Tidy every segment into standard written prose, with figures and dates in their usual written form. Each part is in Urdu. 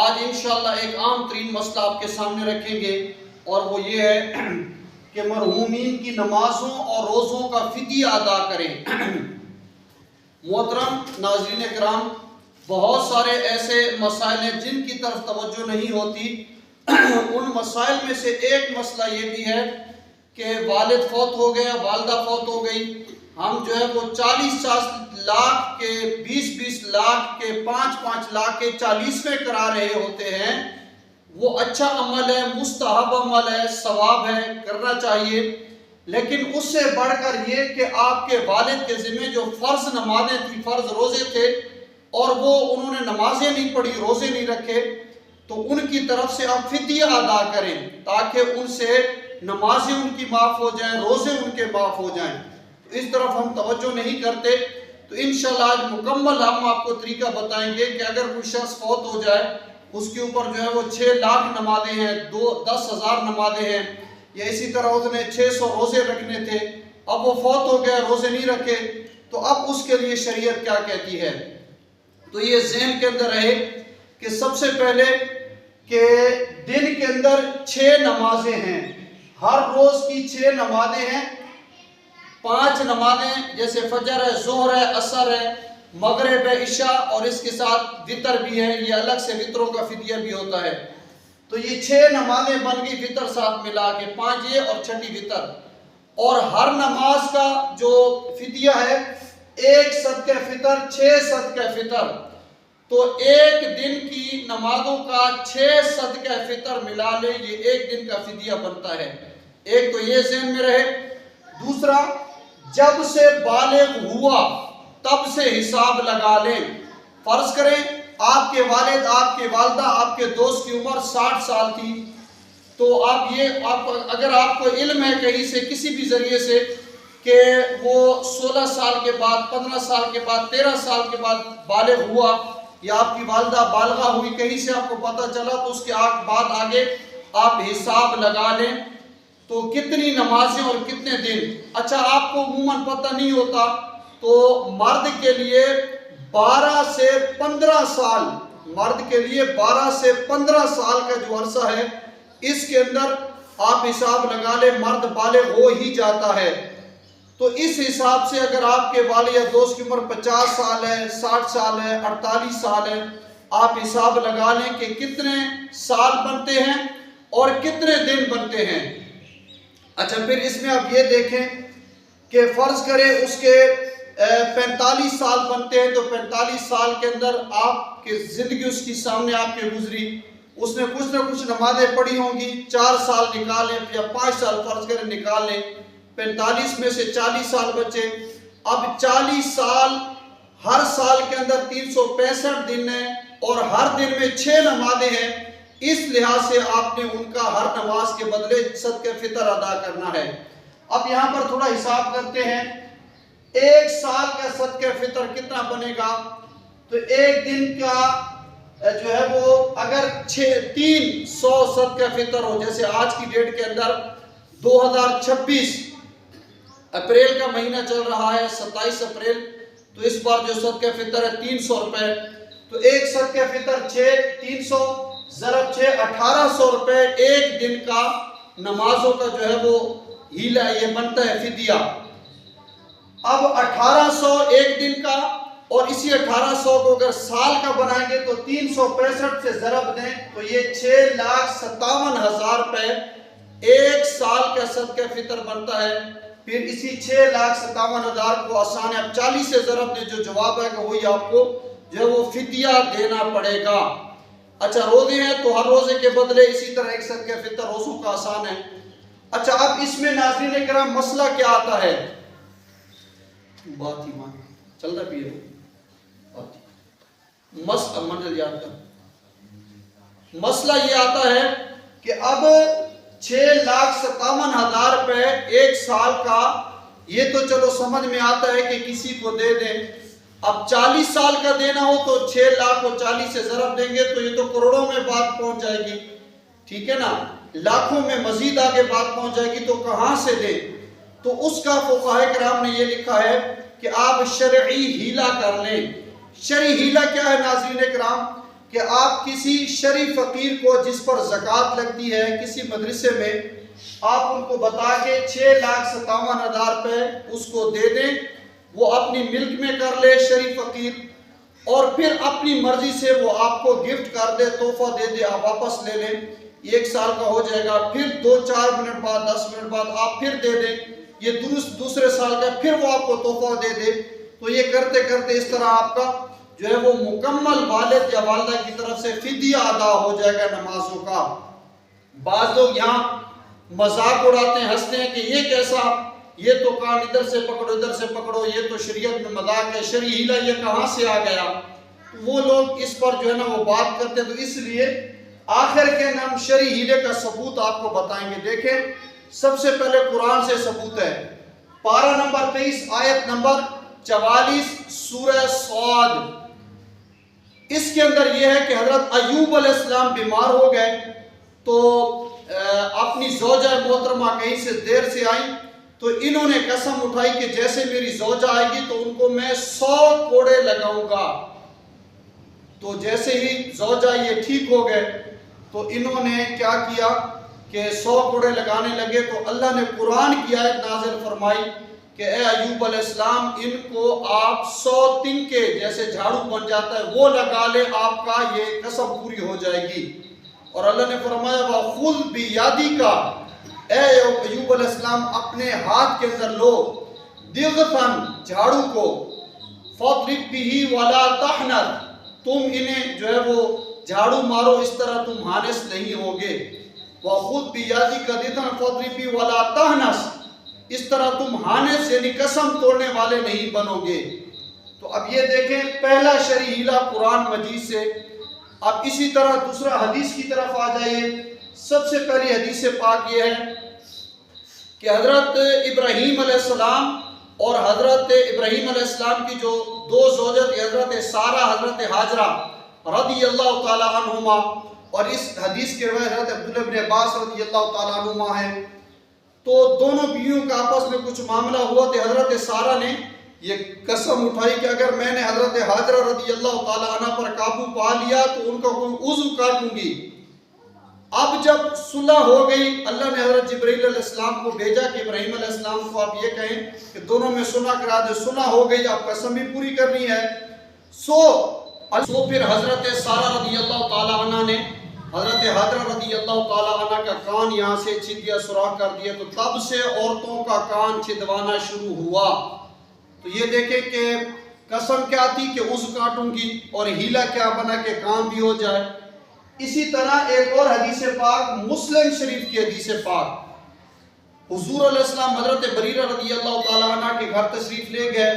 آج انشاءاللہ ایک عام ترین مسئلہ آپ کے سامنے رکھیں گے، اور وہ یہ ہے کہ مرحومین کی نمازوں اور روزوں کا فدیہ ادا کریں۔ محترم ناظرین کرام، بہت سارے ایسے مسائل ہیں جن کی طرف توجہ نہیں ہوتی۔ ان مسائل میں سے ایک مسئلہ یہ بھی ہے کہ والد فوت ہو گیا، والدہ فوت ہو گئی، ہم جو ہے وہ 40 لاکھ کے 20 لاکھ کے 5 لاکھ کے 40ویں کرا رہے ہوتے ہیں۔ وہ اچھا عمل ہے، مستحب عمل ہے، ثواب ہے، کرنا چاہیے، لیکن اس سے بڑھ کر یہ کہ آپ کے والد کے ذمہ جو فرض نمازیں تھیں، فرض روزے تھے، اور وہ انہوں نے نمازیں نہیں پڑھی، روزے نہیں رکھے، تو ان کی طرف سے آپ فدیہ ادا کریں تاکہ ان سے نمازیں ان کی معاف ہو جائیں، روزے ان کے معاف ہو جائیں۔ اس طرف ہم توجہ نہیں کرتے، تو انشاءاللہ آج مکمل ہم آپ کو طریقہ بتائیں گے کہ اگر کوئی شخص فوت ہو جائے، اس کے اوپر جو ہے وہ 6 لاکھ نمازیں ہیں، 10,000 نمازیں ہیں، یا اسی طرح اس نے 600 روزے رکھنے تھے، اب وہ فوت ہو گیا، روزے نہیں رکھے، تو اب اس کے لیے شریعت کیا کہتی ہے؟ تو یہ ذہن کے اندر رہے کہ سب سے پہلے کہ دن کے اندر 6 نمازیں ہیں، ہر روز کی 6 نمازیں ہیں، 5 نمازیں جیسے فجر ہے، ظہر ہے، عصر ہے، مغرب ہے، عشاء، اور اس کے ساتھ وتر بھی ہے، یہ الگ سے وتروں کا فدیہ بھی ہوتا ہے۔ تو یہ 6 نمازیں بن گئی وتر ساتھ ملا کے، 5 یہ اور 6 وتر، اور ہر نماز کا جو فدیہ ہے 1 صدقہ فطر، 6 صدقہ فطر، تو ایک دن کی نمازوں کا 6 صدقہ فطر ملا لے، یہ ایک دن کا فدیہ بنتا ہے۔ ایک تو یہ ذہن میں رہے۔ دوسرا، جب سے بالغ ہوا تب سے حساب لگا لیں۔ فرض کریں آپ کے والد، آپ کے والدہ، آپ کے دوست کی عمر 60 سال تھی، تو اگر آپ کو علم ہے کہیں سے کسی بھی ذریعے سے کہ وہ 16 سال کے بعد، 15 سال کے بعد، 13 سال کے بعد بالغ ہوا، یا آپ کی والدہ بالغہ ہوئی، کہیں سے آپ کو پتہ چلا، تو اس کے بعد آگے آپ حساب لگا لیں تو کتنی نمازیں اور کتنے دن۔ اچھا، آپ کو عموماً پتہ نہیں ہوتا، تو مرد کے لیے 12 سے 15 سال، مرد کے لیے 12 سے 15 سال کا جو عرصہ ہے، اس کے اندر آپ حساب لگا لیں، مرد بالغ ہو ہی جاتا ہے۔ تو اس حساب سے اگر آپ کے والد یا دوست کی عمر 50 سال ہے، 60 سال ہے، 48 سال ہے، آپ حساب لگا لیں کہ کتنے سال بنتے ہیں اور کتنے دن بنتے ہیں۔ اچھا، پھر اس میں آپ یہ دیکھیں کہ فرض کریں اس کے 45 سال بنتے ہیں، تو 45 سال کے اندر آپ کی زندگی اس کی سامنے آپ کے گزری، اس نے کچھ نہ کچھ نمازیں پڑھی ہوں گی، 4 سال نکالیں یا 5 سال فرض کریں نکال لیں، 45 میں سے 40 سال بچے۔ اب 40 سال، ہر سال کے اندر 365 دن ہیں، اور ہر دن میں 6 نمازیں ہیں، اس لحاظ سے آپ نے ان کا ہر نماز کے بدلے صدقہ فطر ادا کرنا ہے۔ اب یہاں پر تھوڑا حساب کرتے ہیں، 1 سال کا صدقہ فطر کتنا بنے گا؟ تو ایک دن کا جو ہے وہ اگر 300 صدقہ فطر ہو، جیسے آج کی ڈیٹ کے اندر 2026 اپریل کا مہینہ چل رہا ہے، 27 اپریل، تو اس بار جو صدقہ فطر ہے 300 روپے، تو ایک صدقہ فطر 300 ضرب 6 1800 روپے ایک دن کا نمازوں کا جو ہے وہ ہیلا، یہ بنتا ہے فدیہ۔ اب 1800 ایک دن کا، اور اسی 1800 کو اگر سال کا بنائیں گے تو 365 سے ضرب دیں تو یہ 6,57,000 روپے ایک سال کا صدقہ فطر بنتا ہے۔ پھر اسی 6,57,000 کو آسان ہے، اب 40 سے ضرب دیں، جو جواب ہے کہ وہی آپ کو جو ہے وہ فدیہ دینا پڑے گا۔ اچھا، روزے ہیں تو ہر روزے کے بدلے اسی طرح ایک صدقہ فطر، روزوں کا آسان ہے۔ اچھا، اب اس میں ناظرین کرام مسئلہ کیا آتا ہے؟ بات ہی مان چل رہا پیے مسئلہ یہ آتا ہے کہ اب 6,57,000 روپے ایک سال کا، یہ تو چلو سمجھ میں آتا ہے کہ کسی کو دے دیں۔ اب 40 سال کا دینا ہو تو 6 لاکھ کو 40 سے ضرب دیں گے تو یہ تو کروڑوں میں بات پہنچ جائے گی، ٹھیک ہے نا، لاکھوں میں مزید آگے بات پہنچ جائے گی، تو کہاں سے دیں؟ تو اس کا فقہاء کرام نے یہ لکھا ہے کہ آپ شرعی ہیلہ کر لیں۔ شرعی ہیلہ کیا ہے ناظرین کرام؟ کہ آپ کسی شریف فقیر کو جس پر زکوٰۃ لگتی ہے کسی مدرسے میں آپ ان کو بتا کے 6,57,000 روپے اس کو دے دیں، وہ اپنی ملک میں کر لے شریف فقیر، اور پھر اپنی مرضی سے وہ آپ کو گفٹ کر دے، تحفہ دے دے، آپ واپس لے لیں، 1 سال کا ہو جائے گا، پھر 2-4 منٹ بعد 10 منٹ بعد آپ پھر دے دیں، یہ دوسرے سال کا پھر وہ آپ کو تحفہ دے دے، تو یہ کرتے کرتے اس طرح آپ کا جو ہے وہ مکمل والد یا والدہ کی طرف سے فدیہ ادا ہو جائے گا نمازوں کا۔ بعض لوگ یہاں مذاق اڑاتے ہیں، ہنستے ہیں کہ یہ کیسا، یہ تو کان ادھر سے پکڑو ادھر سے پکڑو، یہ تو شریعت میں مذاق ہے، شرعی ہیلہ یہ کہاں سے آ گیا؟ وہ لوگ اس پر جو ہے نا وہ بات کرتے ہیں، تو اس لیے آخر کے ہم شرعی ہیلے کا ثبوت آپ کو بتائیں گے۔ دیکھیں سب سے پہلے قرآن سے ثبوت ہے، پارہ نمبر 23 آیت نمبر 44 سورہ صاد۔ اس کے اندر یہ ہے کہ حضرت ایوب علیہ السلام بیمار ہو گئے تو اپنی زوجہ محترمہ کہیں سے دیر سے آئی، تو انہوں نے قسم اٹھائی کہ جیسے میری زوجہ آئے گی تو ان کو میں 100 کوڑے لگاؤں گا۔ تو جیسے ہی زوجہ یہ ٹھیک ہو گئے تو انہوں نے کیا کیا کہ 100 کوڑے لگانے لگے، تو اللہ نے قرآن کی آیت نازل فرمائی کہ اے ایوب علیہ السلام ان کو آپ 100 تنکے جیسے جھاڑو بن جاتا ہے وہ لگا لے، آپ کا یہ قسم پوری ہو جائے گی۔ اور اللہ نے فرمایا وَخُذْ بِيَدِكَ، اے ایوب علیہ السلام اپنے ہاتھ کے اندر لو، دِغْفًا جھاڑو کو، فَاضْرِبْ بِهِ وَلَا تَحْنَثْ، تم انہیں جو ہے وہ جھاڑو مارو، اس طرح تم ہانس نہیں ہوگے۔ وَخُذْ بِيَدِكَ دِغْفًا فَاضْرِبْ بِهِ وَلَا تَحْنَث، اس طرح تم ہانس یعنی قسم توڑنے والے نہیں بنو گے۔ تو اب یہ دیکھیں پہلا شرعی ہیلہ قرآن مجید سے۔ اب اسی طرح دوسرا حدیث کی طرف آ جائیے۔ سب سے پہلی حدیث پاک یہ ہے کہ حضرت ابراہیم علیہ السلام اور حضرت ابراہیم علیہ السلام کی جو 2 زوجہ تھی، حضرت سارہ حضرت ہاجرہ رضی اللہ تعالی عنہما، اور اس حدیث کے روایت حضرت عبداللہ بن عباس رضی اللہ تعالی عنہما ہے، تو دونوں بیویوں کا آپس میں کچھ معاملہ ہوا تو حضرت سارہ نے یہ قسم اٹھائی کہ اگر میں نے حضرت ہاجرہ رضی اللہ تعالی عنہ پر قابو پا لیا تو ان کا کوئی عضو کاٹوں گی۔ اب جب صلح ہو گئی، اللہ نے حضرت جبرائیل علیہ السلام کو بھیجا کہ ابراہیم علیہ السلام کو آپ یہ کہیں کہ دونوں میں صلح کرا دے، صلح ہو گئی، آپ قسم بھی پوری کرنی ہے۔ سو پھر حضرت سارہ رضی اللہ تعالی عنہ نے حضرت حاجرہ رضی اللہ تعالی عنہ کا کان یہاں سے چھد دیا، سوراخ کر دیا، تو تب سے عورتوں کا کان چھدوانا شروع ہوا۔ تو یہ دیکھیں کہ قسم کیا تھی کہ عضو کاٹوں گی، اور ہیلہ کیا بنا کہ کام بھی ہو جائے۔ اسی طرح ایک اور حدیث پاک مسلم شریف کی حدیث پاک، حضور علیہ السلام حضرت بریرہ رضی اللہ تعالی عنہ کے گھر تشریف لے گئے،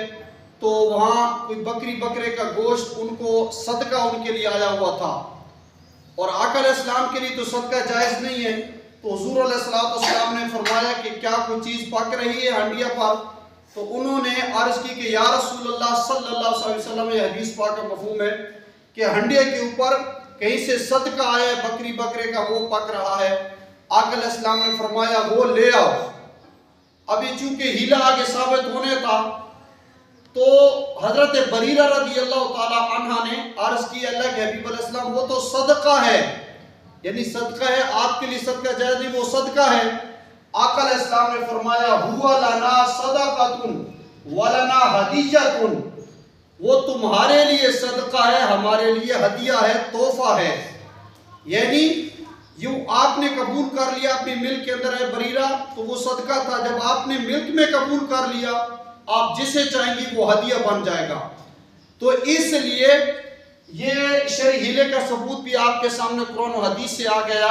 تو وہاں کوئی بکری بکرے کا گوشت ان کو صدقہ ان کے لیے آیا ہوا تھا، اور آقا علیہ السلام کے لیے تو صدقہ جائز نہیں ہے، تو حضور علیہ السلام نے فرمایا کہ کیا کوئی چیز پک رہی ہے ہنڈیا پر؟ تو انہوں نے عرض کی کہ یا رسول اللہ صلی اللہ علیہ وسلم، یہ حدیث پاک کا مفہوم ہے کہ ہنڈے کے اوپر کہیں سے صدقہ آیا ہے بکری بکرے کا، وہ پک رہا ہے۔ آقا علیہ السلام نے فرمایا وہ لے آؤ۔ ابھی چونکہ ہیلہ آگے ثابت ہونے تھا، تو حضرت بریرہ رضی اللہ تعالی عنہ نے عرض کی اللہ کے حبیب علیہ السلام وہ تو صدقہ ہے، یعنی صدقہ ہے، آپ کے لیے صدقہ جائز نہیں، وہ صدقہ ہے۔ آقا علیہ السلام نے فرمایا ہوا لنا صدقۃ ولنا ہدیۃ، وہ تمہارے لیے صدقہ ہے، ہمارے لیے ہدیہ ہے، تحفہ ہے۔ یعنی یوں آپ نے قبول کر لیا اپنی ملک کے اندر ہے بریرہ، تو وہ صدقہ تھا، جب آپ نے ملک میں قبول کر لیا آپ جسے چاہیں گی وہ ہدیہ بن جائے گا۔ تو اس لیے یہ شرعی ہیلے کا ثبوت بھی آپ کے سامنے قرآن و حدیث سے آ گیا۔